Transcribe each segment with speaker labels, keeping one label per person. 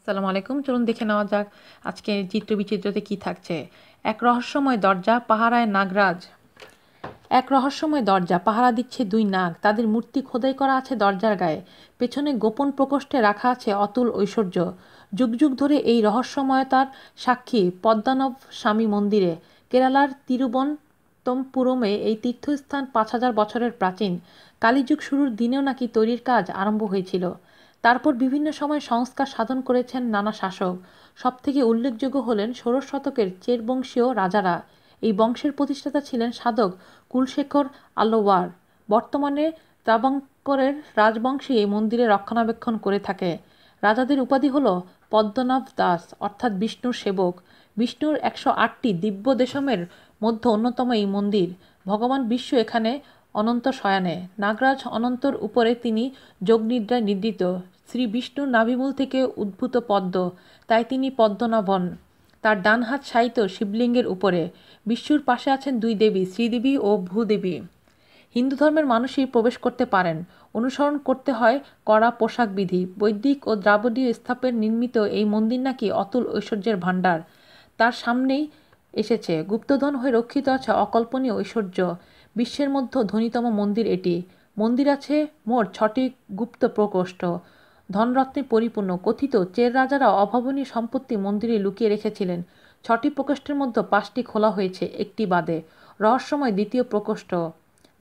Speaker 1: আসসালামু আলাইকুম। চলুন দেখে নেওয়া যাক আজকে চিত্রবিচিত্রতে কি থাকছে। এক রহস্যময় দরজা পাহারায় নাগরাজ। এক রহস্যময় দরজা পাহারা দিচ্ছে দুই নাগ, তাদের মূর্তি খোদাই করা আছে দরজার গায়ে। পেছনে গোপন প্রকোষ্ঠে রাখা আছে অতুল ঐশ্বর্য। যুগ যুগ ধরে এই রহস্যময়তার সাক্ষী পদ্মনাভ স্বামী মন্দিরে। কেরালার তিরুবনন্তপুরমে এই তীর্থস্থান 5,000 বছরের প্রাচীন। কালীযুগ শুরুর দিনেও নাকি তৈরির কাজ আরম্ভ হয়েছিল। তারপর বিভিন্ন সময় সংস্কার সাধন করেছেন নানা শাসক। সবথেকে উল্লেখযোগ্য হলেন ষোড়শ শতকের চের বংশীয় রাজারা। এই বংশের প্রতিষ্ঠাতা ছিলেন সাধক কুলশেখর আলওয়ার। বর্তমানে ত্রাবঙ্করের রাজবংশী এই মন্দিরের রক্ষণাবেক্ষণ করে থাকে। রাজাদের উপাধি হল পদ্মনাভ দাস, অর্থাৎ বিষ্ণুর সেবক। বিষ্ণুর 108টি দিব্য দেশমের মধ্যে অন্যতম এই মন্দির। ভগবান বিষ্ণু এখানে অনন্ত শয়ানে। নাগরাজ অনন্তর উপরে তিনি যোগনিদ্রায় নিদ্রিত। শ্রী বিষ্ণুর নাভিমূল থেকে উদ্ভূত পদ্ম, তাই তিনি পদ্মনাভন। তার ডান হাত শায়িত শিবলিঙ্গের উপরে। বিষ্ণুর পাশে আছেন দুই দেবী, শ্রীদেবী ও ভূদেবী। হিন্দু ধর্মের মানুষই প্রবেশ করতে পারেন। অনুসরণ করতে হয় কড়া পোশাক বিধি। বৈদিক ও দ্রাবিড়ীয় স্থাপত্যে নির্মিত এই মন্দির নাকি অতুল ঐশ্বর্যের ভাণ্ডার। তার সামনেই এসেছে গুপ্তধন হয়ে রক্ষিত আছে অকল্পনীয় ঐশ্বর্য। বিশ্বের মধ্যে ধনীতম মন্দির এটি। মন্দির আছে মোট 6টি গুপ্ত প্রকোষ্ঠ, ধনরত্নে পরিপূর্ণ। কথিত চের রাজারা অভাবনীয় সম্পত্তি মন্দিরে লুকিয়ে রেখেছিলেন। 6টি প্রকোষ্ঠের মধ্যে 5টি খোলা হয়েছে, একটি বাদে। রহস্যময় দ্বিতীয় প্রকোষ্ঠ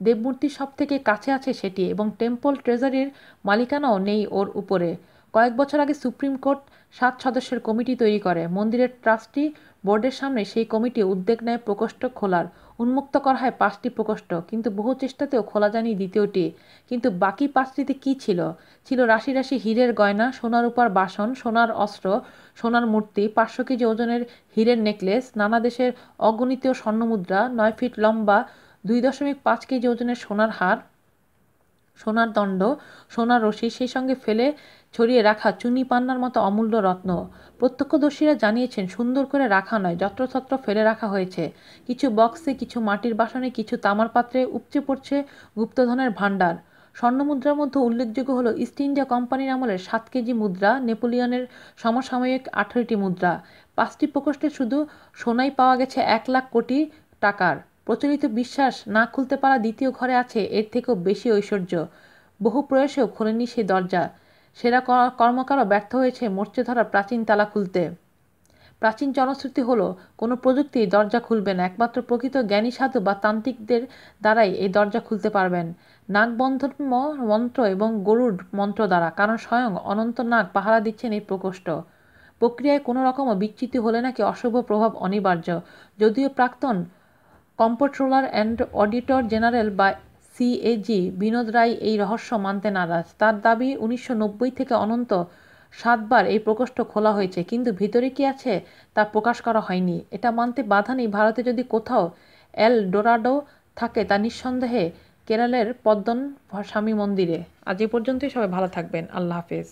Speaker 1: দেবমূর্তির সব থেকে কাছে আছে সেটি, এবং টেম্পল ট্রেজারির মালিকানাও নেই ওর উপরে। কয়েক বছর আগে সুপ্রিম কোর্ট 7 সদস্যের কমিটি তৈরি করে। মন্দিরের ট্রাস্টি বোর্ডের সামনে সেই কমিটি উদ্যোগ নেয় প্রকোষ্ঠ খোলার। উন্মুক্ত করা হয় 5টি প্রকোষ্ঠ, কিন্তু বহু চেষ্টাতেও খোলা যায়নি দ্বিতীয়টি। কিন্তু বাকি 5টিতে কী ছিল? ছিল রাশি রাশি হীরের গয়না, সোনার রূপার বাসন, সোনার অস্ত্র, সোনার মূর্তি, 500 কেজি ওজনের হীরের নেকলেস, নানা দেশের অগণিত স্বর্ণমুদ্রা, 9 ফিট লম্বা 2.5 কেজি ওজনের সোনার হার, সোনার দণ্ড, সোনার রশি, সেই সঙ্গে ফেলে ছড়িয়ে রাখা চুনি পান্নার মতো অমূল্য রত্ন। প্রত্যক্ষদর্শীরা জানিয়েছেন সুন্দর করে রাখা নয়, যত্রতত্র ফেলে রাখা হয়েছে। কিছু বক্সে, কিছু মাটির বাসনে, কিছু তামার পাত্রে উপচে পড়ছে গুপ্তধনের ভাণ্ডার। স্বর্ণমুদ্রার মধ্যে উল্লেখযোগ্য হল ইস্ট ইন্ডিয়া কোম্পানির আমলের 7 কেজি মুদ্রা, নেপোলিয়নের সমসাময়িক 18টি মুদ্রা। 5টি প্রকোষ্ঠে শুধু সোনাই পাওয়া গেছে 1 লাখ কোটি টাকার। প্রচলিত বিশ্বাস, না খুলতে পারা দ্বিতীয় ঘরে আছে এর থেকেও বেশি ঐশ্বর্য। বহু প্রয়াসেও খোলেনি সে দরজা। সেরা কর্মকারও ব্যর্থ হয়েছে মরচে ধরা প্রাচীন তালা খুলতে। প্রাচীন জনশ্রুতি হলো, কোনো প্রযুক্তি দরজা খুলবে না, একমাত্র প্রকৃত জ্ঞানী সাধু বা তান্ত্রিকদের দ্বারাই এই দরজা খুলতে পারবেন। নাগবন্ধন মন্ত্র এবং গরুড় মন্ত্র দ্বারা, কারণ স্বয়ং অনন্ত নাগ পাহারা দিচ্ছেন এই প্রকোষ্ঠ। প্রক্রিয়ায় কোনো রকমও বিচ্যুতি হলে নাকি অশুভ প্রভাব অনিবার্য। যদিও প্রাক্তন কম্পট্রোলার অ্যান্ড অডিটর জেনারেল বা সিএজি বিনোদ রায় এই রহস্য মানতে নারাজ। তার দাবি 1990 থেকে অনন্ত 7বার এই প্রকোষ্ঠ খোলা হয়েছে, কিন্তু ভিতরে কি আছে তা প্রকাশ করা হয়নি। এটা মানতে বাধা নেই, ভারতে যদি কোথাও এল ডোরাডো থাকে তা নিঃসন্দেহে কেরলের পদ্মন স্বামী মন্দিরে। আজ এ পর্যন্তই। সবাই ভালো থাকবেন। আল্লাহ হাফেজ।